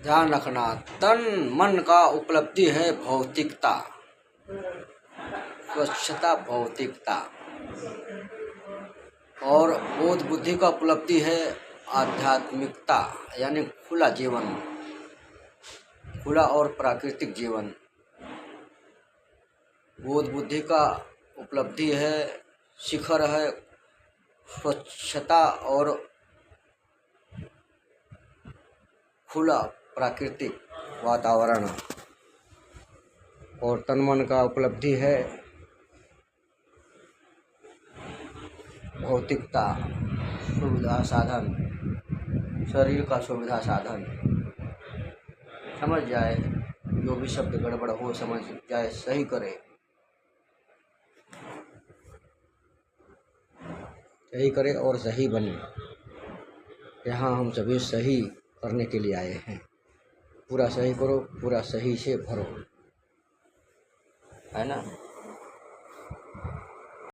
ध्यान रखना, तन मन का उपलब्धि है भौतिकता, स्वच्छता भौतिकता, और बोध बुद्धि का उपलब्धि है आध्यात्मिकता, यानी खुला जीवन, खुला और प्राकृतिक जीवन। बोध बुद्धि का उपलब्धि है, शिखर है स्वच्छता और खुला प्राकृतिक वातावरण, और तन मन का उपलब्धि है भौतिकता, सुविधा साधन, शरीर का सुविधा साधन। समझ जाए, जो भी शब्द गड़बड़ हो समझ जाए, सही करे, सही करे और सही बने। यहाँ हम सभी सही करने के लिए आए हैं। पूरा सही करो, पूरा सही से भरो, है ना।